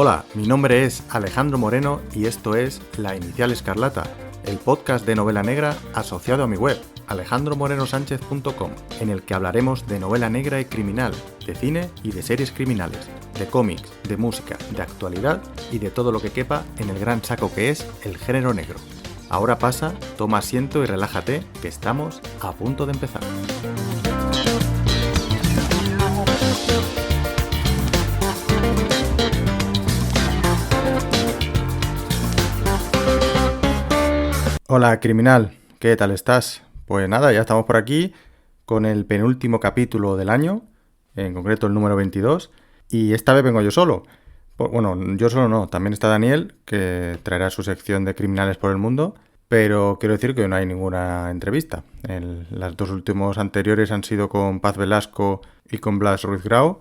Hola, mi nombre es Alejandro Moreno y esto es La Inicial Escarlata, el podcast de novela negra asociado a mi web, alejandromorenosanchez.com, en el que hablaremos de novela negra y criminal, de cine y de series criminales, de cómics, de música, de actualidad y de todo lo que quepa en el gran saco que es el género negro. Ahora pasa, toma asiento y relájate, que estamos a punto de empezar. Hola, criminal, ¿qué tal estás? Pues nada, ya estamos por aquí con el penúltimo capítulo del año, en concreto el número 22, y esta vez vengo yo solo. Bueno, yo solo no, también está Daniel, que traerá su sección de criminales por el mundo, pero quiero decir que no hay ninguna entrevista. Las dos últimos anteriores han sido con Paz Velasco y con Blas Ruiz Grau,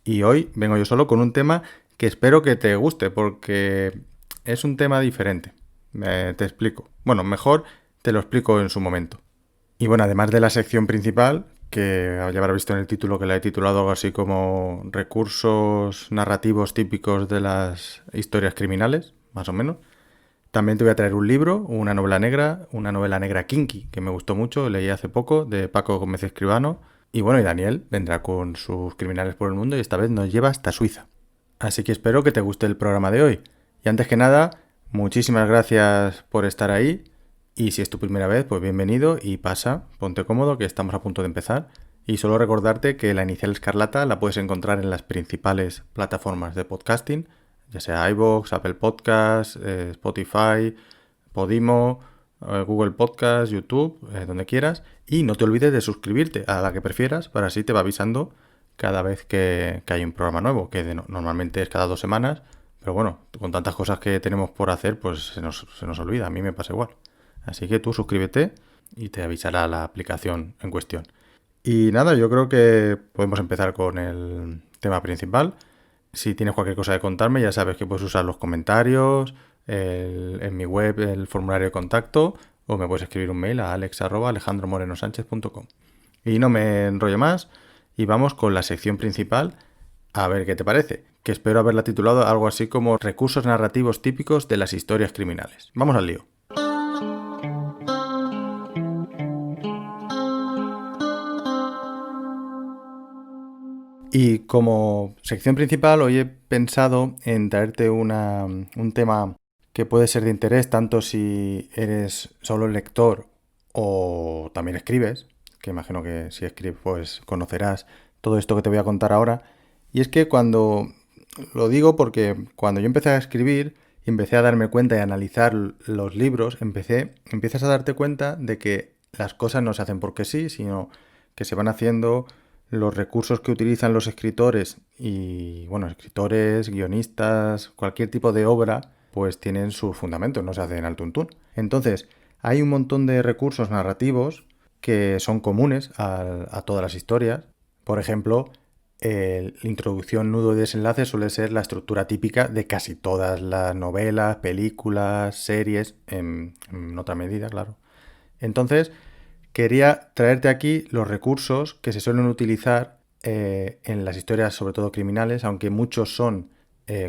y hoy vengo yo solo con un tema que espero que te guste, porque es un tema diferente. Te explico. Bueno, mejor te lo explico en su momento. Y bueno, además de la sección principal, que ya habrás visto en el título que la he titulado algo así como recursos narrativos típicos de las historias criminales, más o menos. También te voy a traer un libro, una novela negra kinky, que me gustó mucho, leí hace poco, de Paco Gómez Escribano. Y bueno, y Daniel vendrá con sus criminales por el mundo y esta vez nos lleva hasta Suiza. Así que espero que te guste el programa de hoy. Y antes que nada, muchísimas gracias por estar ahí y si es tu primera vez, pues bienvenido y pasa, ponte cómodo que estamos a punto de empezar. Y solo recordarte que La Inicial Escarlata la puedes encontrar en las principales plataformas de podcasting, ya sea iVoox, Apple Podcasts, Spotify, Podimo, Google Podcasts, YouTube, donde quieras. Y no te olvides de suscribirte a la que prefieras, para así te va avisando cada vez que hay un programa nuevo, que normalmente es cada 2 semanas. Pero bueno, con tantas cosas que tenemos por hacer, pues se nos olvida. A mí me pasa igual. Así que tú suscríbete y te avisará la aplicación en cuestión. Y nada, yo creo que podemos empezar con el tema principal. Si tienes cualquier cosa que contarme, ya sabes que puedes usar los comentarios, en mi web el formulario de contacto, o me puedes escribir un mail a alex@alejandromorenosanchez.com. Y no me enrollo más y vamos con la sección principal. A ver qué te parece, que espero haberla titulado algo así como recursos narrativos típicos de las historias criminales. Vamos al lío. Y como sección principal, hoy he pensado en traerte un tema que puede ser de interés tanto si eres solo lector o también escribes, que imagino que si escribes pues conocerás todo esto que te voy a contar ahora. Y es que lo digo porque cuando yo empecé a escribir y empecé a darme cuenta y a analizar los libros, empiezas a darte cuenta de que las cosas no se hacen porque sí, sino que se van haciendo. Los recursos que utilizan los escritores y, bueno, escritores, guionistas, cualquier tipo de obra, pues tienen sus fundamentos, no se hacen al tuntún. Entonces, hay un montón de recursos narrativos que son comunes a todas las historias. Por ejemplo, la introducción, nudo y desenlace suele ser la estructura típica de casi todas las novelas, películas, series, en otra medida, claro. Entonces, quería traerte aquí los recursos que se suelen utilizar en las historias, sobre todo criminales, aunque muchos son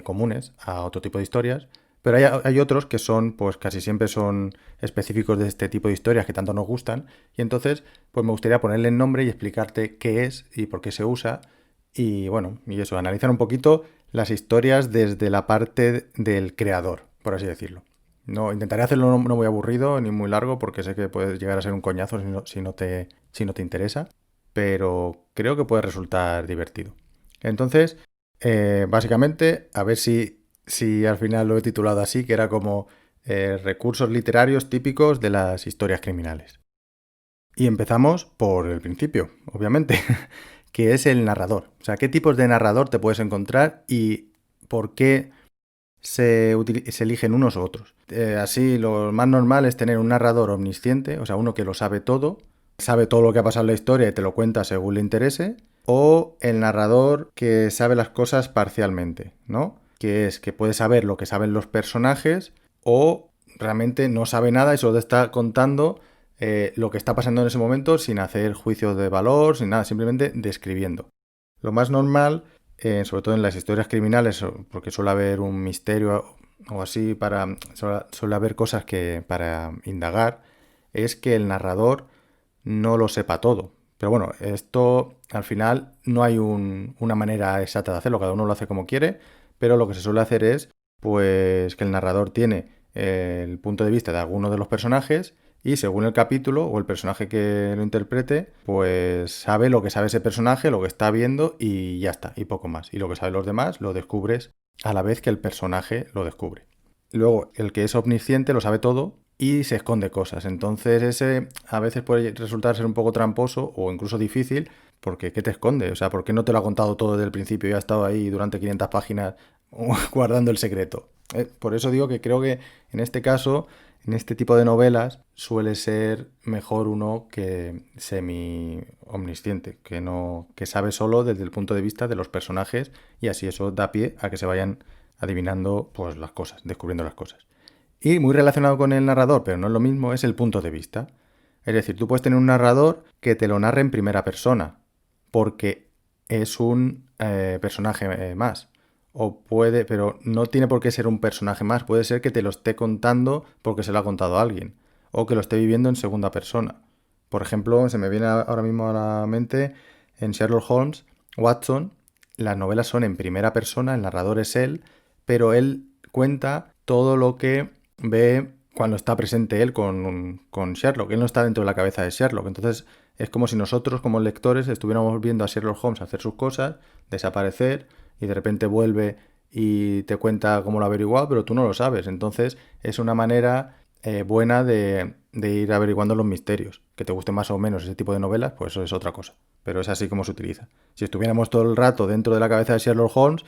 comunes a otro tipo de historias, pero hay otros que son, pues casi siempre son específicos de este tipo de historias que tanto nos gustan, y entonces pues me gustaría ponerle el nombre y explicarte qué es y por qué se usa, y bueno, y eso, analizar un poquito las historias desde la parte del creador, por así decirlo. No, intentaré hacerlo no muy aburrido ni muy largo porque sé que puede llegar a ser un coñazo si no te interesa, pero creo que puede resultar divertido. Entonces, básicamente, a ver si al final lo he titulado así, que era como recursos literarios típicos de las historias criminales. Y empezamos por el principio, obviamente, que es el narrador. O sea, ¿qué tipos de narrador te puedes encontrar y por qué se eligen unos u otros? Así, lo más normal es tener un narrador omnisciente, o sea, uno que lo sabe todo lo que ha pasado en la historia y te lo cuenta según le interese, o el narrador que sabe las cosas parcialmente, ¿no? Que es que puede saber lo que saben los personajes o realmente no sabe nada y solo te está contando lo que está pasando en ese momento sin hacer juicios de valor, sin nada, simplemente describiendo. Lo más normal sobre todo en las historias criminales, porque suele haber un misterio o así, suele haber cosas que para indagar, es que el narrador no lo sepa todo. Pero bueno, esto al final no hay una manera exacta de hacerlo, cada uno lo hace como quiere, pero lo que se suele hacer es pues que el narrador tiene el punto de vista de alguno de los personajes y según el capítulo o el personaje que lo interprete, pues sabe lo que sabe ese personaje, lo que está viendo y ya está, y poco más. Y lo que saben los demás lo descubres a la vez que el personaje lo descubre. Luego, el que es omnisciente lo sabe todo y se esconde cosas. Entonces ese a veces puede resultar ser un poco tramposo o incluso difícil porque ¿qué te esconde? O sea, ¿por qué no te lo ha contado todo desde el principio y ha estado ahí durante 500 páginas guardando el secreto? Por eso digo que creo que en este caso, en este tipo de novelas, suele ser mejor uno que semi-omnisciente, que no, que sabe solo desde el punto de vista de los personajes y así eso da pie a que se vayan adivinando pues las cosas, descubriendo las cosas. Y muy relacionado con el narrador, pero no es lo mismo, es el punto de vista. Es decir, tú puedes tener un narrador que te lo narre en primera persona, porque es un personaje más. O puede, pero no tiene por qué ser un personaje más, puede ser que te lo esté contando porque se lo ha contado a alguien, o que lo esté viviendo en segunda persona. Por ejemplo, se me viene ahora mismo a la mente en Sherlock Holmes, Watson, las novelas son en primera persona, el narrador es él, pero él cuenta todo lo que ve cuando está presente él con Sherlock. Él no está dentro de la cabeza de Sherlock. Entonces es como si nosotros como lectores estuviéramos viendo a Sherlock Holmes hacer sus cosas, desaparecer y de repente vuelve y te cuenta cómo lo ha averiguado, pero tú no lo sabes. Entonces es una manera buena de ir averiguando los misterios. Que te guste más o menos ese tipo de novelas, pues eso es otra cosa. Pero es así como se utiliza. Si estuviéramos todo el rato dentro de la cabeza de Sherlock Holmes,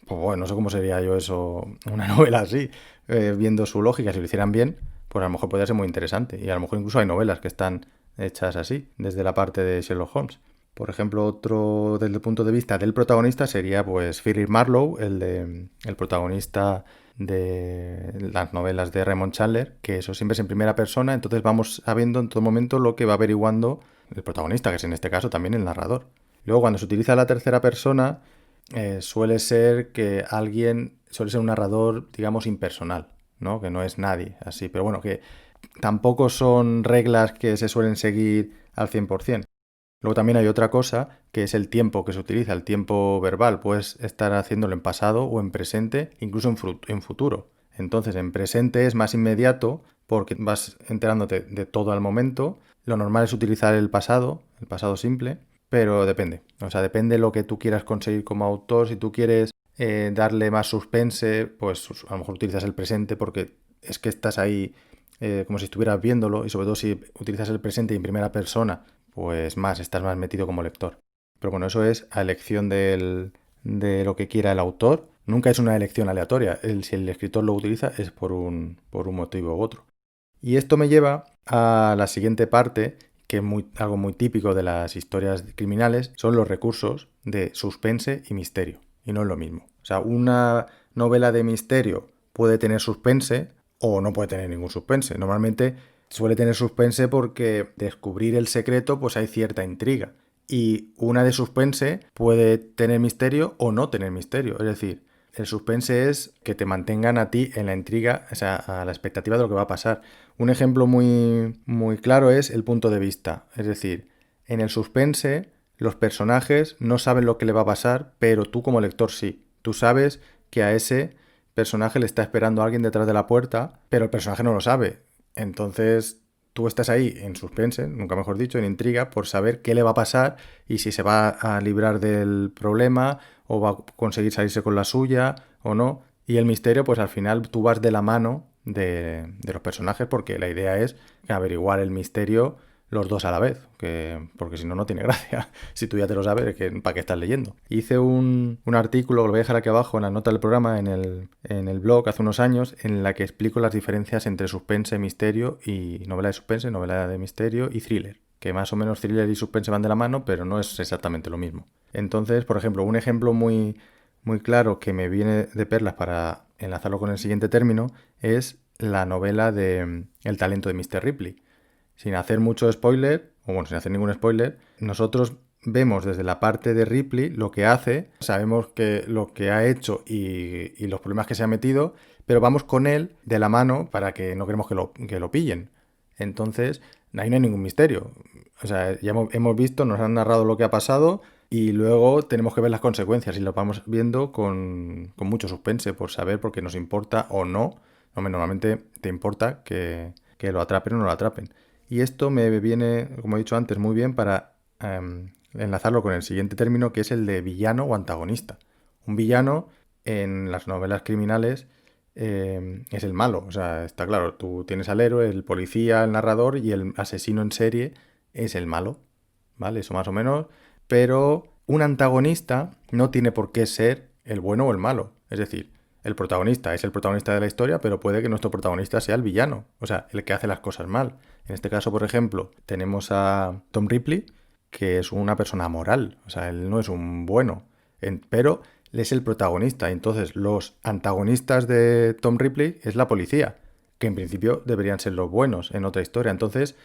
pues bueno, no sé cómo sería yo eso, una novela así, viendo su lógica, si lo hicieran bien, pues a lo mejor podría ser muy interesante. Y a lo mejor incluso hay novelas que están hechas así, desde la parte de Sherlock Holmes. Por ejemplo, otro desde el punto de vista del protagonista sería pues Philip Marlowe, el protagonista de las novelas de Raymond Chandler, que eso siempre es en primera persona, entonces vamos sabiendo en todo momento lo que va averiguando el protagonista, que es en este caso también el narrador. Luego, cuando se utiliza la tercera persona, suele ser que suele ser un narrador, digamos, impersonal, ¿no? Que no es nadie, así. Pero bueno, que tampoco son reglas que se suelen seguir al 100%. Luego también hay otra cosa, que es el tiempo que se utiliza, el tiempo verbal. Puedes estar haciéndolo en pasado o en presente, incluso en futuro. Entonces, en presente es más inmediato porque vas enterándote de todo al momento. Lo normal es utilizar el pasado simple, pero depende. O sea, depende de lo que tú quieras conseguir como autor. Si tú quieres darle más suspense, pues a lo mejor utilizas el presente porque es que estás ahí como si estuvieras viéndolo y sobre todo si utilizas el presente en primera persona, pues más, estás más metido como lector. Pero bueno, eso es a elección de lo que quiera el autor. Nunca es una elección aleatoria. Si el escritor lo utiliza es por un motivo u otro. Y esto me lleva a la siguiente parte, que es algo muy típico de las historias criminales, son los recursos de suspense y misterio. Y no es lo mismo. O sea, una novela de misterio puede tener suspense o no puede tener ningún suspense. Normalmente suele tener suspense porque descubrir el secreto pues hay cierta intriga. Y una de suspense puede tener misterio o no tener misterio. Es decir, el suspense es que te mantengan a ti en la intriga, o sea, a la expectativa de lo que va a pasar. Un ejemplo muy, muy claro es el punto de vista. Es decir, en el suspense los personajes no saben lo que le va a pasar, pero tú como lector sí. Tú sabes que a ese personaje le está esperando a alguien detrás de la puerta, pero el personaje no lo sabe. Entonces tú estás ahí en suspense, nunca mejor dicho, en intriga, por saber qué le va a pasar y si se va a librar del problema o va a conseguir salirse con la suya o no. Y el misterio, pues al final tú vas de la mano de los personajes porque la idea es averiguar el misterio los dos a la vez, porque si no, no tiene gracia. Si tú ya te lo sabes, ¿para qué estás leyendo? Hice un artículo, lo voy a dejar aquí abajo en la nota del programa, en el blog hace unos años, en la que explico las diferencias entre suspense, misterio y novela de suspense, novela de misterio y thriller. Que más o menos thriller y suspense van de la mano, pero no es exactamente lo mismo. Entonces, por ejemplo, un ejemplo muy, muy claro que me viene de perlas para enlazarlo con el siguiente término es la novela de El talento de Mr. Ripley. Sin hacer mucho spoiler, o bueno, sin hacer ningún spoiler, nosotros vemos desde la parte de Ripley lo que hace, sabemos que lo que ha hecho y los problemas que se ha metido, pero vamos con él de la mano para que no queremos que lo pillen. Entonces, ahí no hay ningún misterio. O sea, ya hemos visto, nos han narrado lo que ha pasado y luego tenemos que ver las consecuencias y lo vamos viendo con mucho suspense por saber por qué nos importa o no. Hombre, normalmente te importa que lo atrapen o no lo atrapen. Y esto me viene, como he dicho antes, muy bien para enlazarlo con el siguiente término, que es el de villano o antagonista. Un villano en las novelas criminales es el malo. O sea, está claro, tú tienes al héroe, el policía, el narrador y el asesino en serie es el malo. ¿Vale? Eso más o menos. Pero un antagonista no tiene por qué ser el bueno o el malo. Es decir, el protagonista es el protagonista de la historia, pero puede que nuestro protagonista sea el villano. O sea, el que hace las cosas mal. En este caso, por ejemplo, tenemos a Tom Ripley, que es una persona moral. O sea, él no es un bueno. Pero él es el protagonista. Entonces, los antagonistas de Tom Ripley es la policía, que en principio deberían ser los buenos en otra historia. Entonces,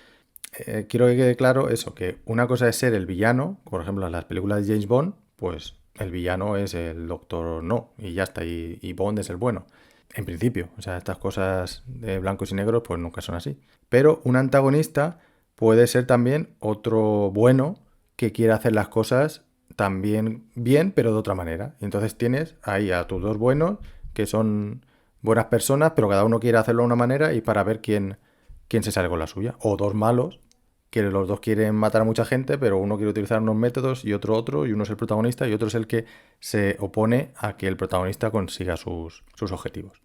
quiero que quede claro eso, que una cosa es ser el villano, por ejemplo, en las películas de James Bond, pues el villano es el Doctor No, y ya está, y Bond es el bueno. En principio, o sea, estas cosas de blancos y negros pues nunca son así. Pero un antagonista puede ser también otro bueno que quiere hacer las cosas también bien, pero de otra manera. Y entonces tienes ahí a tus dos buenos, que son buenas personas, pero cada uno quiere hacerlo de una manera y para ver quién se sale con la suya. O dos malos, que los dos quieren matar a mucha gente, pero uno quiere utilizar unos métodos y otro, y uno es el protagonista y otro es el que se opone a que el protagonista consiga sus objetivos.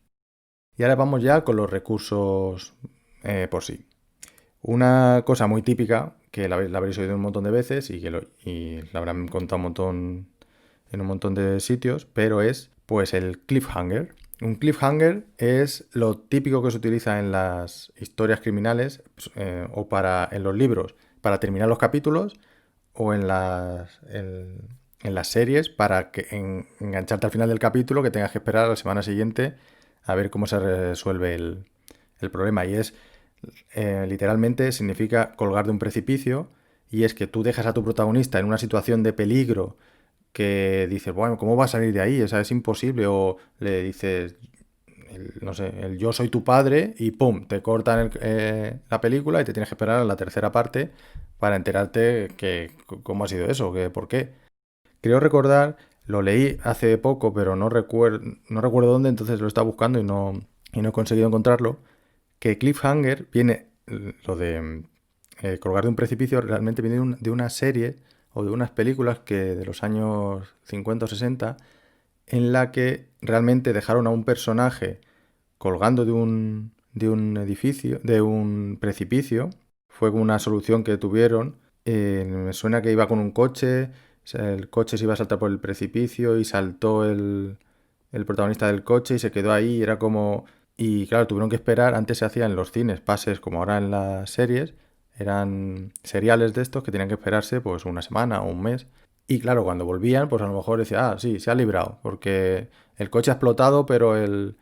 Y ahora vamos ya con los recursos por sí. Una cosa muy típica, que la habréis oído un montón de veces y la habrán contado en un montón de sitios, pero es pues el cliffhanger. Un cliffhanger es lo típico que se utiliza en las historias criminales o en los libros para terminar los capítulos o en las series para engancharte al final del capítulo que tengas que esperar a la semana siguiente a ver cómo se resuelve el problema. Y literalmente significa colgar de un precipicio y es que tú dejas a tu protagonista en una situación de peligro que dices, bueno, ¿cómo va a salir de ahí? O sea, es imposible. O le dices, no sé, el yo soy tu padre y ¡pum! Te cortan la película y te tienes que esperar a la tercera parte para enterarte cómo ha sido eso, que por qué. Creo recordar, lo leí hace poco, pero no recuerdo dónde, entonces lo estaba buscando y no he conseguido encontrarlo, que cliffhanger viene, lo de colgar de un precipicio, realmente viene de una serie o de unas películas que de los años 50 o 60 en la que realmente dejaron a un personaje colgando de un edificio, de un precipicio. Fue una solución que tuvieron. Me suena que iba con un coche, o sea, el coche se iba a saltar por el precipicio y saltó el protagonista del coche y se quedó ahí. Era como... Y claro, tuvieron que esperar. Antes se hacían en los cines pases como ahora en las series. Eran seriales de estos que tenían que esperarse pues una semana o un mes. Y claro, cuando volvían, pues a lo mejor decía, ah, sí, se ha librado, porque el coche ha explotado, pero el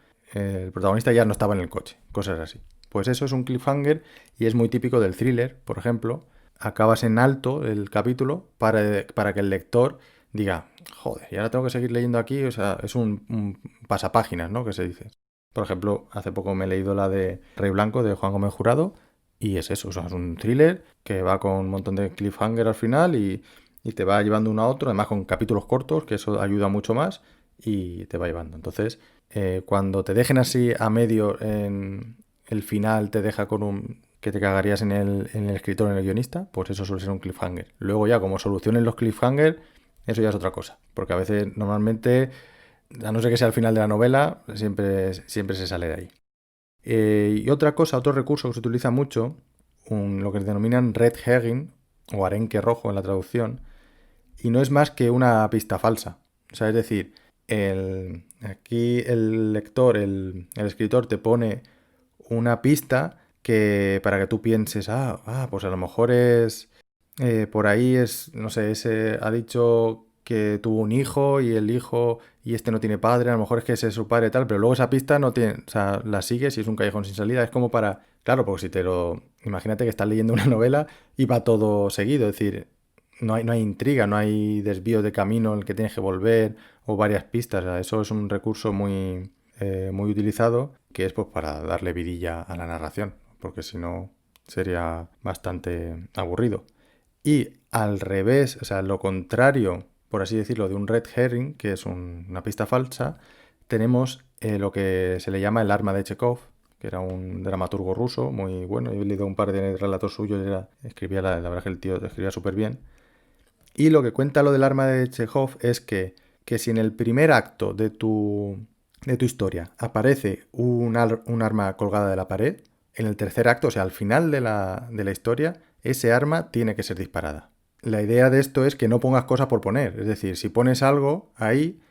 protagonista ya no estaba en el coche, cosas así. Pues eso es un cliffhanger y es muy típico del thriller, por ejemplo. Acabas en alto el capítulo para que el lector diga, joder, y ahora tengo que seguir leyendo aquí, o sea, es un pasapáginas, ¿no? Que se dice. Por ejemplo, hace poco me he leído la de Rey Blanco de Juan Gómez Jurado y es eso, o sea, es un thriller que va con un montón de cliffhanger al final y te va llevando uno a otro, además con capítulos cortos, que eso ayuda mucho más y te va llevando. Entonces, cuando te dejen así a medio en el final, te deja con que te cagarías en el escritor, en el guionista, pues eso suele ser un cliffhanger. Luego ya, como solucionen los cliffhanger, eso ya es otra cosa. Porque a veces, normalmente, a no ser que sea el final de la novela, siempre se sale de ahí. Y otra cosa, otro recurso que se utiliza mucho, lo que denominan red herring, o arenque rojo en la traducción, y no es más que una pista falsa. O sea, es decir, aquí el lector, el escritor te pone una pista para que tú pienses, pues a lo mejor por ahí no sé, ese ha dicho que tuvo un hijo y el hijo y este no tiene padre, a lo mejor es que ese es su padre y tal, pero luego esa pista no tiene, o sea, la sigues y es un callejón sin salida, es como claro, porque imagínate que estás leyendo una novela y va todo seguido, es decir, no hay intriga, no hay desvío de camino en el que tienes que volver o varias pistas. O sea, eso es un recurso muy utilizado que es pues para darle vidilla a la narración, porque si no sería bastante aburrido. Y al revés, o sea, lo contrario, por así decirlo, de un red herring, que es una pista falsa, tenemos lo que se le llama el arma de Chekhov, que era un dramaturgo ruso muy bueno. Yo he leído un par de relatos suyos y escribía, la verdad que el tío escribía súper bien. Y lo que cuenta lo del arma de Chekhov es que si en el primer acto de tu historia aparece un arma colgada de la pared, en el tercer acto, o sea, al final de la historia, ese arma tiene que ser disparada. La idea de esto es que no pongas cosas por poner. Es decir, si pones algo ahí,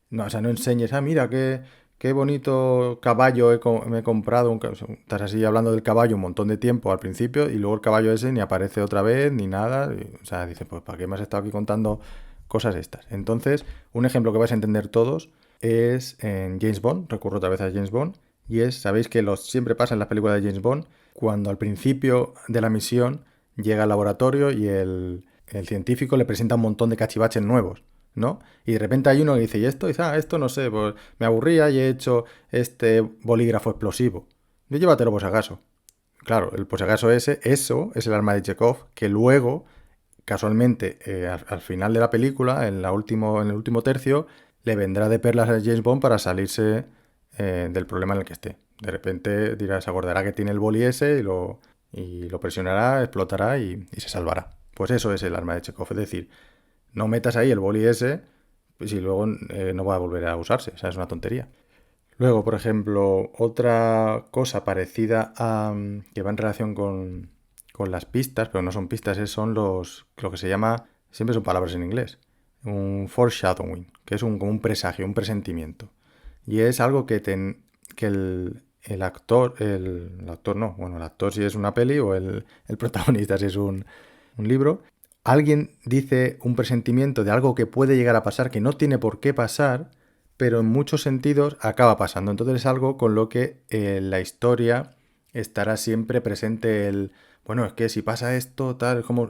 no, o sea, no enseñes, mira, qué bonito caballo me he comprado. Estás así hablando del caballo un montón de tiempo al principio y luego el caballo ese ni aparece otra vez ni nada. O sea, dices, pues ¿para qué me has estado aquí contando cosas estas? Entonces, un ejemplo que vais a entender todos es en James Bond. Recurro otra vez a James Bond. Y sabéis que siempre pasa en las películas de James Bond, cuando al principio de la misión llega al laboratorio y el científico le presenta un montón de cachivaches nuevos, ¿no? Y de repente hay uno que dice, ¿y esto? Y dice, esto no sé, pues me aburría y he hecho este bolígrafo explosivo. Yo llévatelo por si acaso. Claro, el por si acaso eso es el arma de Chekhov, que luego, casualmente, al final de la película, en el último tercio, le vendrá de perlas a James Bond para salirse del problema en el que esté. De repente se acordará que tiene el boli ese y lo presionará, explotará y se salvará. Pues eso es el arma de Chekhov, es decir, no metas ahí el boli ese, pues si luego no va a volver a usarse, o sea, es una tontería. Luego, por ejemplo, otra cosa parecida que va en relación con las pistas, pero no son pistas, son lo que se llama, siempre son palabras en inglés, un foreshadowing, que es como un presagio, un presentimiento. Y es algo que el actor, el actor no, bueno, el actor si es una peli o el protagonista si es un libro, alguien dice un presentimiento de algo que puede llegar a pasar, que no tiene por qué pasar, pero en muchos sentidos acaba pasando. Entonces es algo con lo que la historia estará siempre presente bueno, es que si pasa esto, tal, como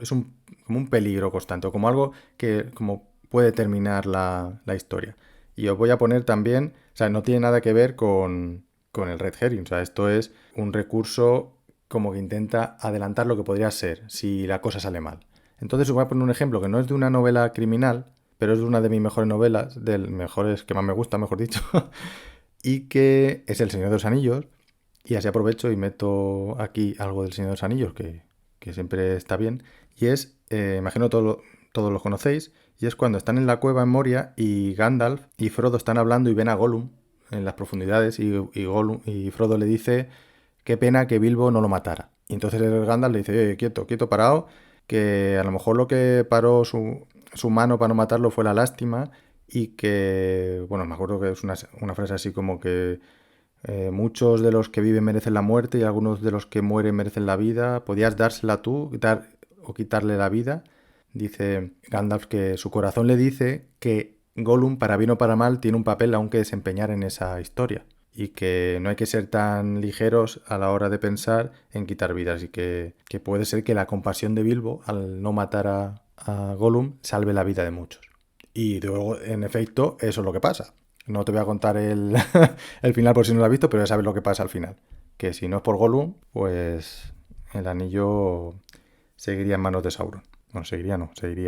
un peligro constante, o como algo que como puede terminar la historia. Y os voy a poner también, o sea, no tiene nada que ver con el red herring, o sea, esto es un recurso como que intenta adelantar lo que podría ser si la cosa sale mal. Entonces os voy a poner un ejemplo que no es de una novela criminal, pero es de una de mis mejores novelas, del mejores que más me gusta, mejor dicho, y que es El Señor de los Anillos. Y así aprovecho y meto aquí algo del Señor de los Anillos, que siempre está bien. Y imagino todos lo conocéis, y es cuando están en la cueva en Moria y Gandalf y Frodo están hablando y ven a Gollum en las profundidades y Frodo le dice qué pena que Bilbo no lo matara. Y entonces el Gandalf le dice, oye, quieto, quieto, parado, que a lo mejor lo que paró su mano para no matarlo fue la lástima y que, bueno, me acuerdo que es una frase así como que muchos de los que viven merecen la muerte y algunos de los que mueren merecen la vida. ¿Podías dársela tú o quitarle la vida? Dice Gandalf que su corazón le dice que Gollum, para bien o para mal, tiene un papel aún que desempeñar en esa historia y que no hay que ser tan ligeros a la hora de pensar en quitar vidas y que puede ser que la compasión de Bilbo al no matar a Gollum salve la vida de muchos. Y luego, en efecto, eso es lo que pasa. No te voy a contar el final por si no lo has visto, pero ya sabes lo que pasa al final. Que si no es por Gollum, pues el anillo seguiría en manos de Sauron. Bueno, seguiría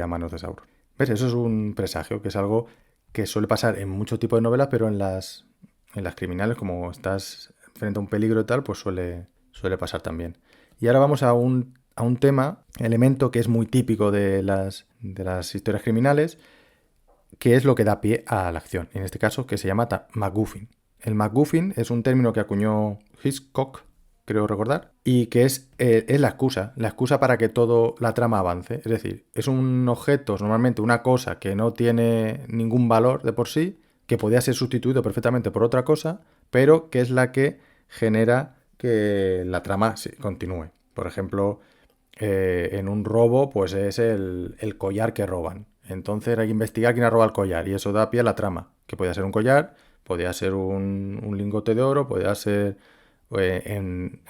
en manos de Sauron. ¿Ves? Eso es un presagio, que es algo que suele pasar en muchos tipos de novelas, pero en las criminales, como estás frente a un peligro y tal, pues suele pasar también. Y ahora vamos a un elemento que es muy típico de las historias criminales, que es lo que da pie a la acción, en este caso que se llama MacGuffin. El MacGuffin es un término que acuñó Hitchcock, creo recordar, y que es la excusa para que toda la trama avance. Es decir, es un objeto, normalmente una cosa que no tiene ningún valor de por sí, que podría ser sustituido perfectamente por otra cosa, pero que es la que genera que la trama continúe. Por ejemplo, en un robo, pues es el collar que roban. Entonces hay que investigar quién ha robado el collar y eso da pie a la trama, que podía ser un collar, podía ser un lingote de oro, podía ser en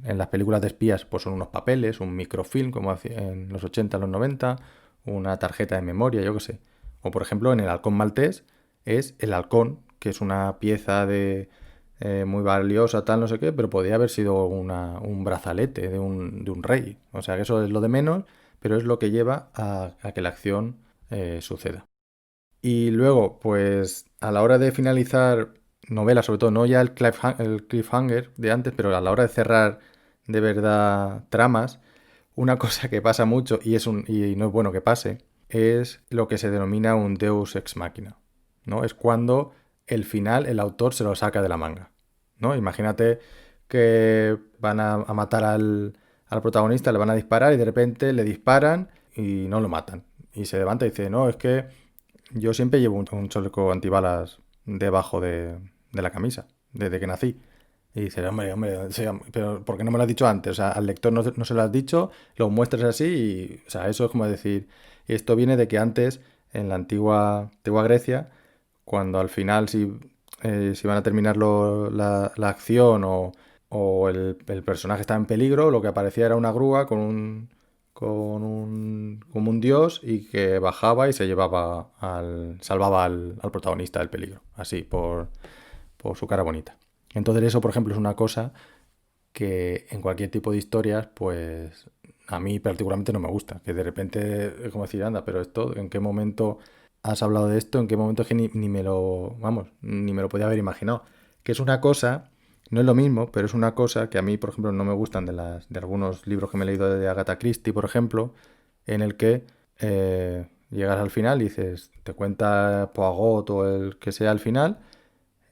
las películas de espías, pues son unos papeles, un microfilm como en los 80, los 90, una tarjeta de memoria, yo qué sé. O por ejemplo, en el halcón maltés es el halcón, que es una pieza de muy valiosa, tal, no sé qué, pero podría haber sido un brazalete de un rey. O sea que eso es lo de menos, pero es lo que lleva a que la acción suceda. Y luego, pues a la hora de finalizar novelas, sobre todo, no ya el cliffhanger de antes, pero a la hora de cerrar de verdad tramas, una cosa que pasa mucho y no es bueno que pase, es lo que se denomina un Deus ex machina, ¿no? Es cuando el final el autor se lo saca de la manga, ¿no? Imagínate que van a matar al protagonista, le van a disparar y de repente le disparan y no lo matan. Y se levanta y dice, no, es que yo siempre llevo un chaleco antibalas debajo de la camisa, desde que nací. Y dices, hombre, o sea, pero ¿por qué no me lo has dicho antes? O sea, al lector no se lo has dicho, lo muestras así y, o sea, eso es como decir, esto viene de que antes, en la antigua Grecia, cuando al final si van a terminar la acción o el personaje está en peligro, lo que aparecía era una grúa como un dios y que bajaba y se llevaba salvaba al protagonista del peligro, así, por su cara bonita. Entonces eso, por ejemplo, es una cosa que en cualquier tipo de historias, pues a mí particularmente no me gusta. Que de repente es como decir, anda, pero esto, ¿en qué momento has hablado de esto? ¿En qué momento es que ni me lo, vamos, ni me lo podía haber imaginado? Que es una cosa, no es lo mismo, pero es una cosa que a mí, por ejemplo, no me gustan de algunos libros que me he leído de Agatha Christie, por ejemplo, en el que llegas al final y dices, te cuenta Poirot o el que sea al final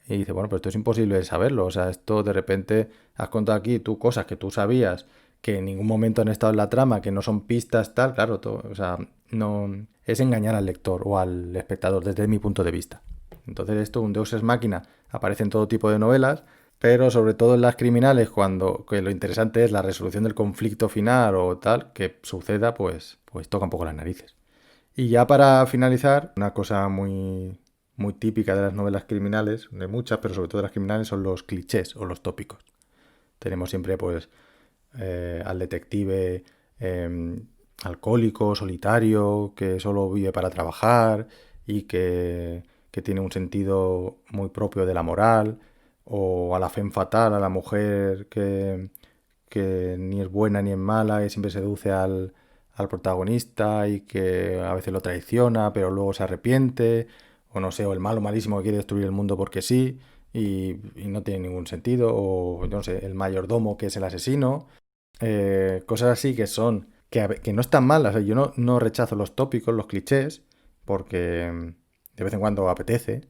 y dice, bueno, pero esto es imposible de saberlo. O sea, esto de repente has contado aquí tú cosas que tú sabías que en ningún momento han estado en la trama, que no son pistas, tal, claro, todo, o sea, no es engañar al lector o al espectador desde mi punto de vista. Entonces esto, un Deus Ex Machina, aparece en todo tipo de novelas, pero sobre todo en las criminales, cuando que lo interesante es la resolución del conflicto final o tal, que suceda, pues toca un poco las narices. Y ya para finalizar, una cosa muy típica de las novelas criminales, de muchas, pero sobre todo de las criminales, son los clichés o los tópicos. Tenemos siempre, pues, al detective alcohólico, solitario, que solo vive para trabajar y que tiene un sentido muy propio de la moral, o a la femme fatale, a la mujer que ni es buena ni es mala y siempre seduce al protagonista y que a veces lo traiciona, pero luego se arrepiente, o no sé, o el malo malísimo que quiere destruir el mundo porque sí y no tiene ningún sentido, o no sé, el mayordomo que es el asesino, cosas así que son, que no están mal, o sea, yo no rechazo los tópicos, los clichés, porque de vez en cuando apetece,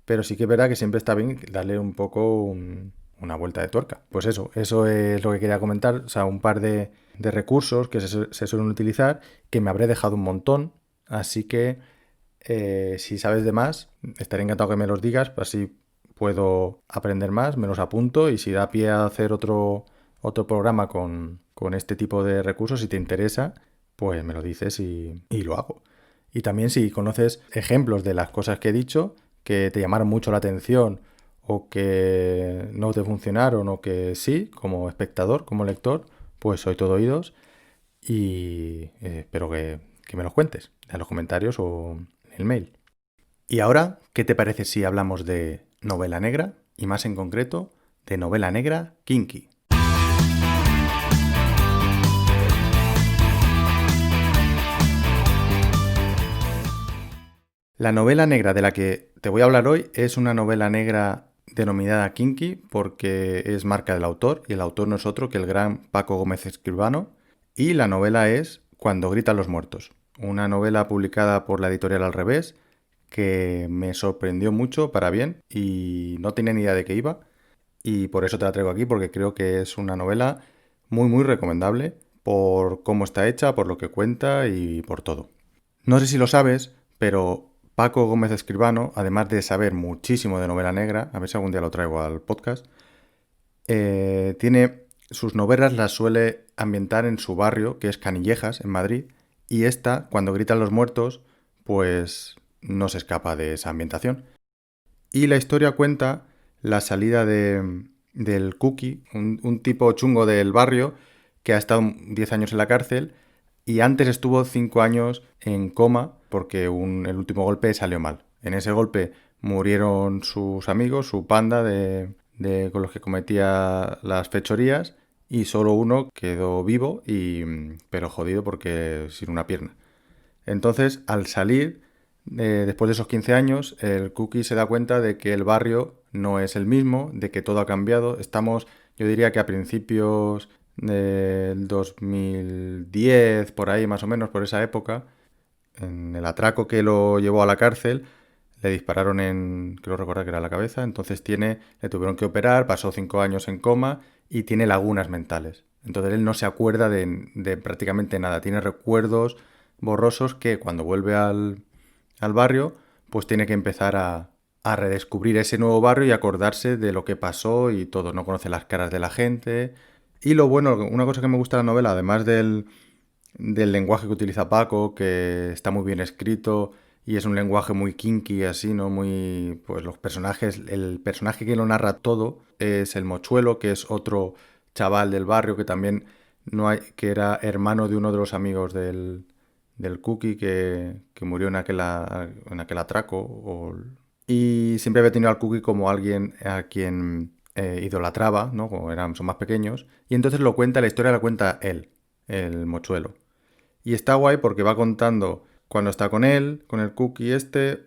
pero sí que es verdad que siempre está bien darle un poco una vuelta de tuerca. Pues eso es lo que quería comentar. O sea, un par de recursos que se suelen utilizar, que me habré dejado un montón. Así que si sabes de más, estaré encantado que me los digas, así puedo aprender más, me los apunto y si da pie a hacer otro programa con este tipo de recursos, si te interesa, pues me lo dices y lo hago. Y también si conoces ejemplos de las cosas que he dicho que te llamaron mucho la atención o que no te funcionaron o que sí, como espectador, como lector, pues soy todo oídos y espero que me los cuentes en los comentarios o en el mail. Y ahora, ¿qué te parece si hablamos de novela negra y más en concreto de novela negra kinky? La novela negra de la que te voy a hablar hoy es una novela negra denominada kinky porque es marca del autor y el autor no es otro que el gran Paco Gómez Escribano y la novela es Cuando gritan los muertos, una novela publicada por la editorial Al Revés que me sorprendió mucho para bien y no tenía ni idea de qué iba y por eso te la traigo aquí porque creo que es una novela muy recomendable por cómo está hecha, por lo que cuenta y por todo. No sé si lo sabes, pero Paco Gómez Escribano, además de saber muchísimo de novela negra, a ver si algún día lo traigo al podcast, tiene sus novelas las suele ambientar en su barrio, que es Canillejas, en Madrid, y esta, Cuando gritan los muertos, pues no se escapa de esa ambientación. Y la historia cuenta la salida del Cookie, un tipo chungo del barrio que ha estado 10 años en la cárcel y antes estuvo 5 años en coma porque el último golpe salió mal. En ese golpe murieron sus amigos, su panda con los que cometía las fechorías, y solo uno quedó vivo, pero jodido porque sin una pierna. Entonces, al salir, después de esos 15 años, el Cookie se da cuenta de que el barrio no es el mismo, de que todo ha cambiado. Estamos, yo diría que a principios del 2010, por ahí más o menos, por esa época, en el atraco que lo llevó a la cárcel, le dispararon creo recordar que era la cabeza, entonces le tuvieron que operar, pasó 5 años en coma y tiene lagunas mentales. Entonces él no se acuerda de prácticamente nada, tiene recuerdos borrosos que cuando vuelve al barrio, pues tiene que empezar a redescubrir ese nuevo barrio y acordarse de lo que pasó y todo. No conoce las caras de la gente. Y lo bueno, una cosa que me gusta de la novela, además del lenguaje que utiliza Paco, que está muy bien escrito y es un lenguaje muy kinky, así, ¿no? Muy. Pues los personajes. El personaje que lo narra todo es el Mochuelo, que es otro chaval del barrio que también no hay, que era hermano de uno de los amigos del Cookie que murió en aquel atraco. Y siempre había tenido al Cookie como alguien a quien idolatraba, ¿no? Como son más pequeños. Y entonces la historia la cuenta él, el Mochuelo. Y está guay porque va contando cuando está con él, con el Cookie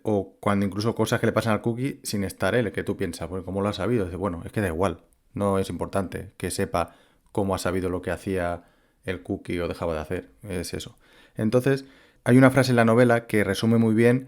o cuando incluso cosas que le pasan al Cookie sin estar él, que tú piensas, pues ¿cómo lo ha sabido? Dice, bueno, es que da igual, no es importante que sepa cómo ha sabido lo que hacía el Cookie o dejaba de hacer, es eso. Entonces, hay una frase en la novela que resume muy bien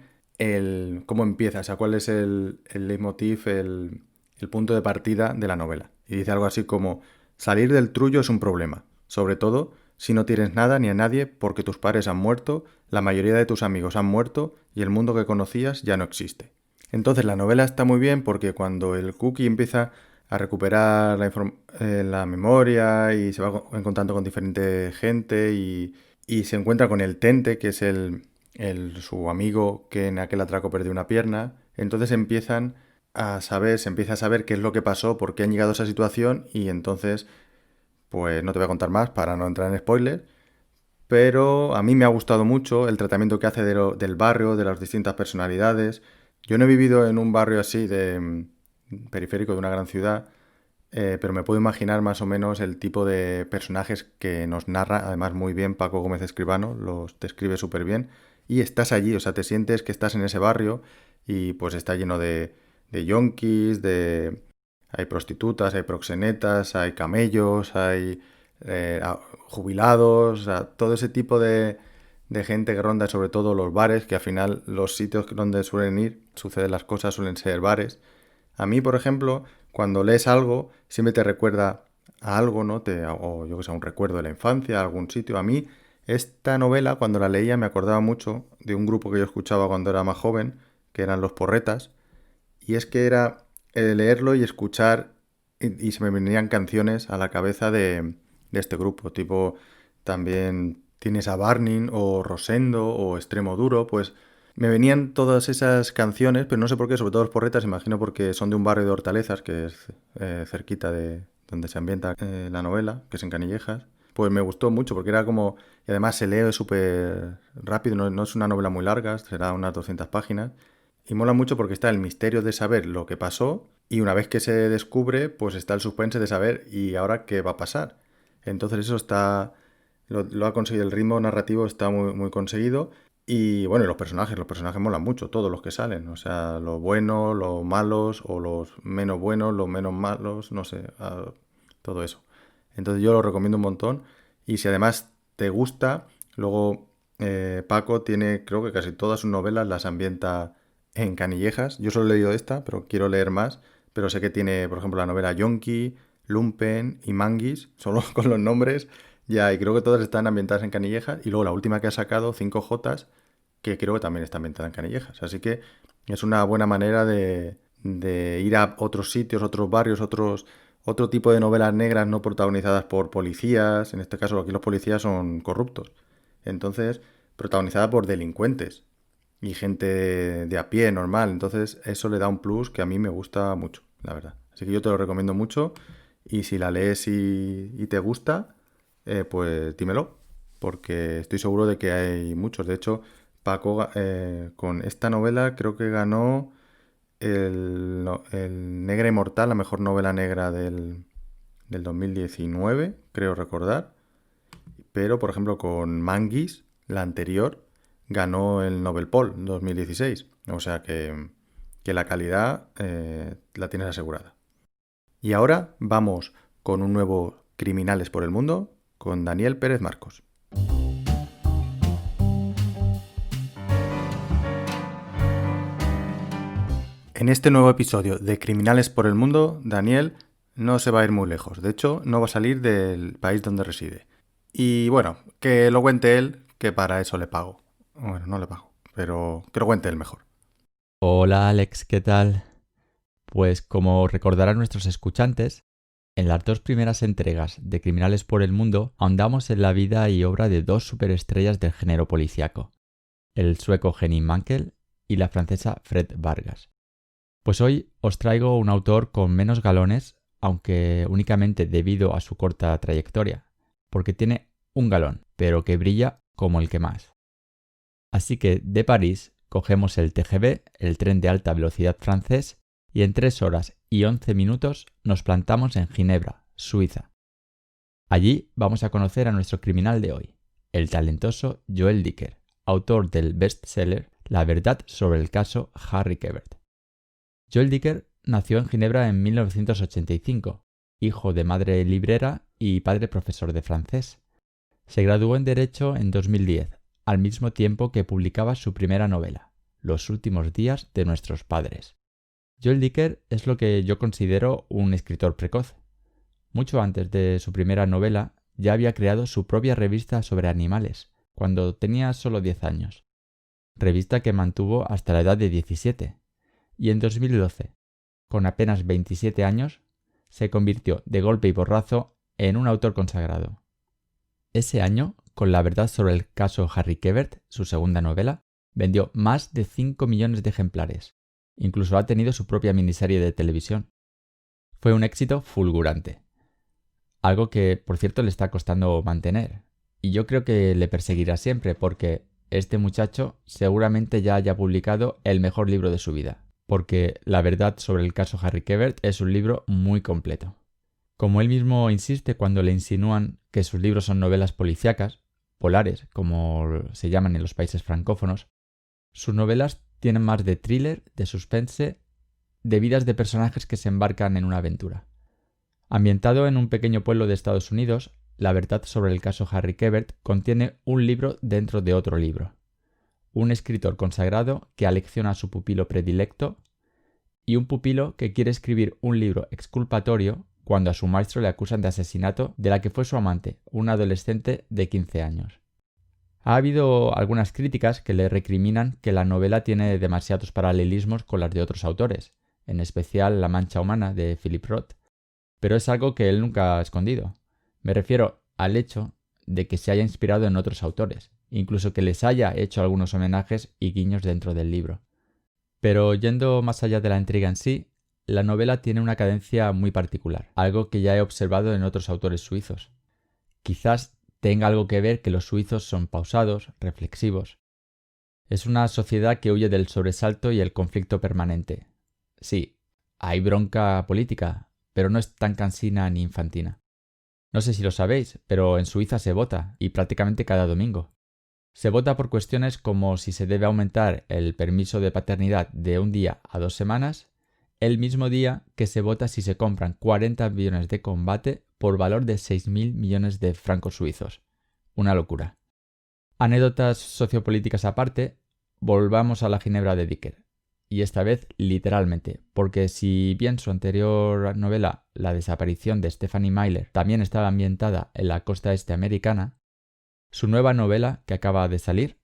cómo empieza, o sea, cuál es el leitmotiv, el punto de partida de la novela. Y dice algo así como, salir del trullo es un problema, sobre todo si no tienes nada ni a nadie porque tus padres han muerto, la mayoría de tus amigos han muerto y el mundo que conocías ya no existe. Entonces la novela está muy bien porque cuando el Cookie empieza a recuperar la memoria y se va encontrando con diferente gente y se encuentra con el Tente, que es su amigo que en aquel atraco perdió una pierna, entonces se empieza a saber qué es lo que pasó, por qué han llegado a esa situación y entonces pues no te voy a contar más para no entrar en spoilers, pero a mí me ha gustado mucho el tratamiento que hace del barrio, de las distintas personalidades. Yo no he vivido en un barrio así periférico de una gran ciudad, pero me puedo imaginar más o menos el tipo de personajes que nos narra, además muy bien Paco Gómez Escribano, los describe súper bien, y estás allí, o sea, te sientes que estás en ese barrio y pues está lleno de yonkis, hay prostitutas, hay proxenetas, hay camellos, hay jubilados, o sea, todo ese tipo de gente que ronda sobre todo los bares, que al final los sitios donde suelen ir, suceden las cosas, suelen ser bares. A mí, por ejemplo, cuando lees algo, siempre te recuerda a algo, ¿no? O yo que sé, un recuerdo de la infancia, algún sitio. A mí, esta novela, cuando la leía, me acordaba mucho de un grupo que yo escuchaba cuando era más joven, que eran Los Porretas, y es que era leerlo y escuchar, y se me venían canciones a la cabeza de este grupo, tipo también tienes a Barnin o Rosendo o Extremo Duro, pues me venían todas esas canciones, pero no sé por qué, sobre todo los porretas, imagino porque son de un barrio de Hortalezas, que es cerquita de donde se ambienta la novela, que es en Canillejas. Pues me gustó mucho porque era como, y además se lee súper rápido, no es una novela muy larga, será unas 200 páginas, y mola mucho porque está el misterio de saber lo que pasó y una vez que se descubre, pues está el suspense de saber y ahora qué va a pasar. Entonces eso lo ha conseguido, el ritmo narrativo está muy, muy conseguido y bueno, y los personajes molan mucho, todos los que salen, o sea, los buenos, los malos o los menos buenos, los menos malos, no sé, todo eso. Entonces yo lo recomiendo un montón y si además te gusta, luego Paco tiene, creo que casi todas sus novelas las ambienta en Canillejas. Yo solo he leído esta, pero quiero leer más. Pero sé que tiene, por ejemplo, la novela Yonki, Lumpen y Manguis, solo con los nombres. Ya, y creo que todas están ambientadas en Canillejas. Y luego la última que ha sacado, 5J, que creo que también está ambientada en Canillejas. Así que es una buena manera de ir a otros sitios, otros barrios, otro tipo de novelas negras no protagonizadas por policías. En este caso, aquí los policías son corruptos. Entonces, protagonizada por delincuentes y gente de a pie, normal. Entonces eso le da un plus que a mí me gusta mucho, la verdad. Así que yo te lo recomiendo mucho y si la lees y te gusta, pues dímelo. porque estoy seguro de que hay muchos. De hecho, Paco con esta novela creo que ganó el Negra Inmortal, la mejor novela negra del 2019, creo recordar. Pero, por ejemplo, con Manguis, la anterior, ganó el Nobel Paul 2016. O sea que la calidad la tienes asegurada. Y ahora vamos con un nuevo Criminales por el Mundo con Daniel Pérez Marcos. En este nuevo episodio de Criminales por el Mundo, Daniel no se va a ir muy lejos. De hecho, no va a salir del país donde reside. Y bueno, que lo cuente él, que para eso le pago. Bueno, no le pago, pero que lo cuente él mejor. Hola Alex, ¿qué tal? Pues como recordarán nuestros escuchantes, en las dos primeras entregas de Criminales por el Mundo ahondamos en la vida y obra de dos superestrellas del género policíaco, el sueco Henning Mankell y la francesa Fred Vargas. Pues hoy os traigo un autor con menos galones, aunque únicamente debido a su corta trayectoria, porque tiene un galón, pero que brilla como el que más. Así que de París cogemos el TGV, el tren de alta velocidad francés, y en 3 horas y 11 minutos nos plantamos en Ginebra, Suiza. Allí vamos a conocer a nuestro criminal de hoy, el talentoso Joel Dicker, autor del bestseller La verdad sobre el caso Harry Quebert. Joel Dicker nació en Ginebra en 1985, hijo de madre librera y padre profesor de francés. Se graduó en Derecho en 2010, al mismo tiempo que publicaba su primera novela, Los últimos días de nuestros padres. Joel Dicker es lo que yo considero un escritor precoz. Mucho antes de su primera novela, ya había creado su propia revista sobre animales, cuando tenía solo 10 años. Revista que mantuvo hasta la edad de 17. Y en 2012, con apenas 27 años, se convirtió de golpe y porrazo en un autor consagrado. Ese año, con La verdad sobre el caso Harry Quebert, su segunda novela, vendió más de 5 millones de ejemplares. Incluso ha tenido su propia miniserie de televisión. Fue un éxito fulgurante. Algo que, por cierto, le está costando mantener. Y yo creo que le perseguirá siempre porque este muchacho seguramente ya haya publicado el mejor libro de su vida. Porque La verdad sobre el caso Harry Quebert es un libro muy completo. Como él mismo insiste cuando le insinúan que sus libros son novelas policíacas, polares, como se llaman en los países francófonos, sus novelas tienen más de thriller, de suspense, de vidas de personajes que se embarcan en una aventura. Ambientado en un pequeño pueblo de Estados Unidos, La verdad sobre el caso Harry Quebert contiene un libro dentro de otro libro. Un escritor consagrado que alecciona a su pupilo predilecto y un pupilo que quiere escribir un libro exculpatorio cuando a su maestro le acusan de asesinato de la que fue su amante, una adolescente de 15 años. Ha habido algunas críticas que le recriminan que la novela tiene demasiados paralelismos con las de otros autores, en especial La mancha humana de Philip Roth, pero es algo que él nunca ha escondido. Me refiero al hecho de que se haya inspirado en otros autores, incluso que les haya hecho algunos homenajes y guiños dentro del libro. Pero yendo más allá de la intriga en sí, la novela tiene una cadencia muy particular, algo que ya he observado en otros autores suizos. Quizás tenga algo que ver que los suizos son pausados, reflexivos. Es una sociedad que huye del sobresalto y el conflicto permanente. Sí, hay bronca política, pero no es tan cansina ni infantina. No sé si lo sabéis, pero en Suiza se vota, y prácticamente cada domingo. Se vota por cuestiones como si se debe aumentar el permiso de paternidad de un día a 2 semanas, el mismo día que se vota si se compran 40 aviones de combate por valor de 6.000 millones de francos suizos. Una locura. Anécdotas sociopolíticas aparte, volvamos a la Ginebra de Dicker. Y esta vez literalmente, porque si bien su anterior novela, La desaparición de Stephanie Myler, también estaba ambientada en la costa este americana, su nueva novela, que acaba de salir,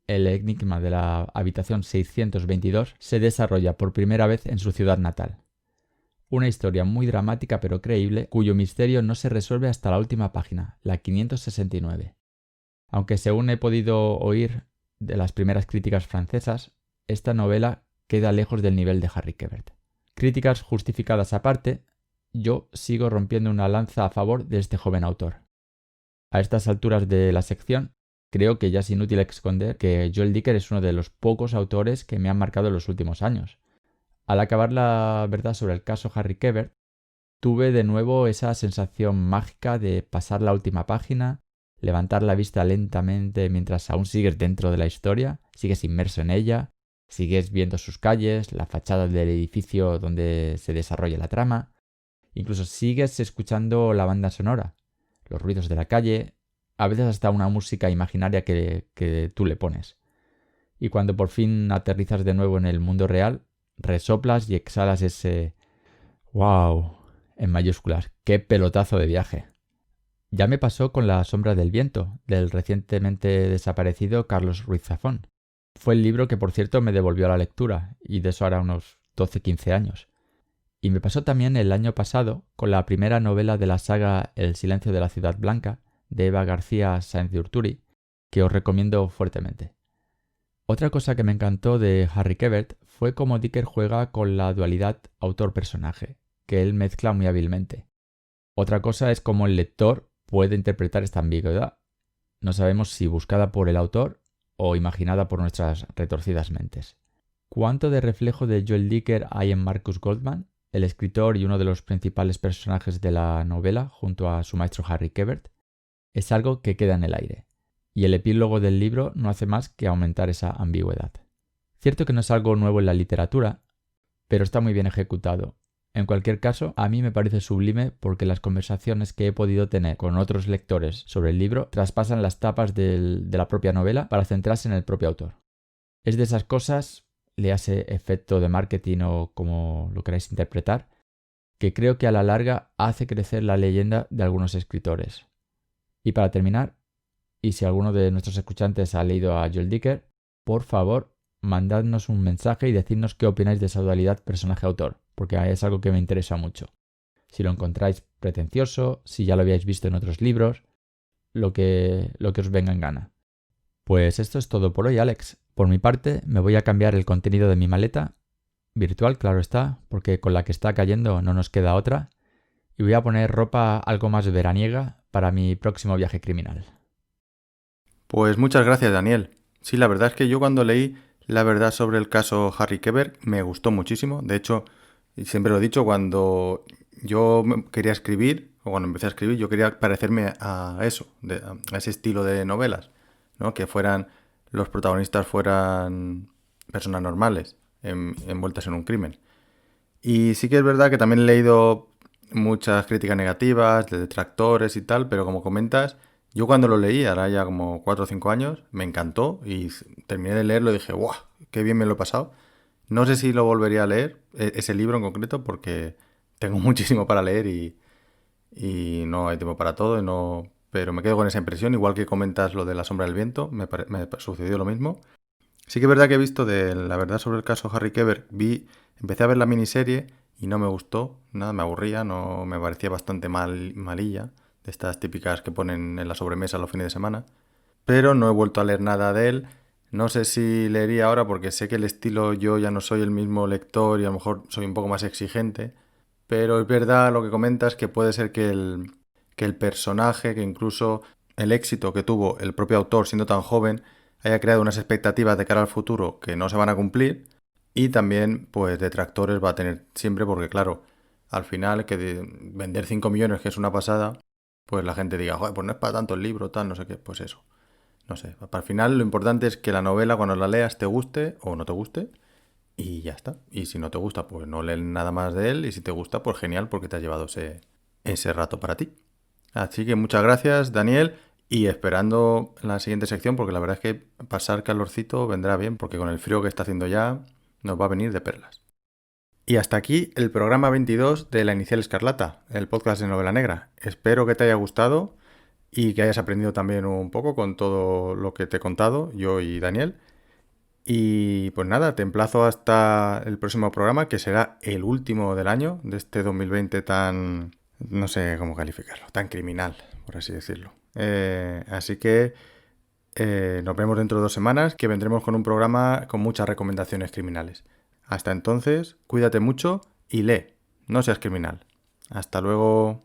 El enigma de la habitación 622, se desarrolla por primera vez en su ciudad natal. Una historia muy dramática pero creíble, cuyo misterio no se resuelve hasta la última página, la 569. Aunque según he podido oír de las primeras críticas francesas, esta novela queda lejos del nivel de Harry Quebert. Críticas justificadas aparte, yo sigo rompiendo una lanza a favor de este joven autor. A estas alturas de la sección, creo que ya es inútil esconder que Joel Dicker es uno de los pocos autores que me han marcado en los últimos años. Al acabar la verdad sobre el caso Harry Quebert, tuve de nuevo esa sensación mágica de pasar la última página, levantar la vista lentamente mientras aún sigues dentro de la historia, sigues inmerso en ella, sigues viendo sus calles, la fachada del edificio donde se desarrolla la trama, incluso sigues escuchando la banda sonora, los ruidos de la calle, a veces hasta una música imaginaria que tú le pones. Y cuando por fin aterrizas de nuevo en el mundo real, resoplas y exhalas ese ¡wow! En mayúsculas. ¡Qué pelotazo de viaje! Ya me pasó con La sombra del viento, del recientemente desaparecido Carlos Ruiz Zafón. Fue el libro que, por cierto, me devolvió a la lectura, y de eso hará unos 12-15 años. Y me pasó también el año pasado con la primera novela de la saga El silencio de la ciudad blanca, de Eva García Sáenz de Urturi, que os recomiendo fuertemente. Otra cosa que me encantó de Harry Quebert fue cómo Dicker juega con la dualidad autor-personaje, que él mezcla muy hábilmente. Otra cosa es cómo el lector puede interpretar esta ambigüedad. No sabemos si buscada por el autor o imaginada por nuestras retorcidas mentes. ¿Cuánto de reflejo de Joel Dicker hay en Marcus Goldman, el escritor y uno de los principales personajes de la novela, junto a su maestro Harry Quebert? Es algo que queda en el aire, y el epílogo del libro no hace más que aumentar esa ambigüedad. Cierto que no es algo nuevo en la literatura, pero está muy bien ejecutado. En cualquier caso, a mí me parece sublime porque las conversaciones que he podido tener con otros lectores sobre el libro traspasan las tapas de la propia novela para centrarse en el propio autor. Es de esas cosas, léase efecto de marketing o como lo queráis interpretar, que creo que a la larga hace crecer la leyenda de algunos escritores. Y para terminar, y si alguno de nuestros escuchantes ha leído a Joel Dicker, por favor, mandadnos un mensaje y decidnos qué opináis de esa dualidad personaje-autor, porque es algo que me interesa mucho. Si lo encontráis pretencioso, si ya lo habíais visto en otros libros, lo que os venga en gana. Pues esto es todo por hoy, Alex. Por mi parte, me voy a cambiar el contenido de mi maleta, virtual, claro está, porque con la que está cayendo no nos queda otra, y voy a poner ropa algo más veraniega para mi próximo viaje criminal. Pues muchas gracias, Daniel. Sí, la verdad es que yo cuando leí la verdad sobre el caso Harry Quebert me gustó muchísimo. De hecho, y siempre lo he dicho, cuando yo quería escribir, o cuando empecé a escribir, yo quería parecerme a eso, a ese estilo de novelas, ¿no? Que los protagonistas fueran personas normales, envueltas en un crimen. Y sí que es verdad que también he leído muchas críticas negativas, de detractores y tal, pero como comentas, yo cuando lo leí, ahora ya como 4 o 5 años, me encantó y terminé de leerlo y dije, ¡guau! ¡Qué bien me lo he pasado! No sé si lo volvería a leer, ese libro en concreto, porque tengo muchísimo para leer y no hay tiempo para todo, pero me quedo con esa impresión, igual que comentas lo de La sombra del viento, me sucedió lo mismo. Sí que es verdad que he visto de la verdad sobre el caso Harry Quebert, empecé a ver la miniserie y no me gustó, nada, me aburría, no me parecía bastante malilla, de estas típicas que ponen en la sobremesa los fines de semana, pero no he vuelto a leer nada de él. No sé si leería ahora porque sé que el estilo yo ya no soy el mismo lector y a lo mejor soy un poco más exigente, pero es verdad lo que comentas que puede ser que el personaje, que incluso el éxito que tuvo el propio autor siendo tan joven, haya creado unas expectativas de cara al futuro que no se van a cumplir y también pues detractores va a tener siempre porque claro, al final que vender 5 millones que es una pasada, pues la gente diga, joder, pues no es para tanto el libro, tal, no sé qué, pues eso. No sé, para el final lo importante es que la novela cuando la leas te guste o no te guste y ya está. Y si no te gusta, pues no lees nada más de él y si te gusta, pues genial porque te has llevado ese rato para ti. Así que muchas gracias, Daniel, y esperando la siguiente sección porque la verdad es que pasar calorcito vendrá bien porque con el frío que está haciendo ya nos va a venir de perlas. Y hasta aquí el programa 22 de La Inicial Escarlata, el podcast de Novela Negra. Espero que te haya gustado y que hayas aprendido también un poco con todo lo que te he contado, yo y Daniel. Y pues nada, te emplazo hasta el próximo programa, que será el último del año, de este 2020 tan, no sé cómo calificarlo, tan criminal, por así decirlo. Así que nos vemos dentro de 2 semanas, que vendremos con un programa con muchas recomendaciones criminales. Hasta entonces, cuídate mucho y lee, no seas criminal. Hasta luego.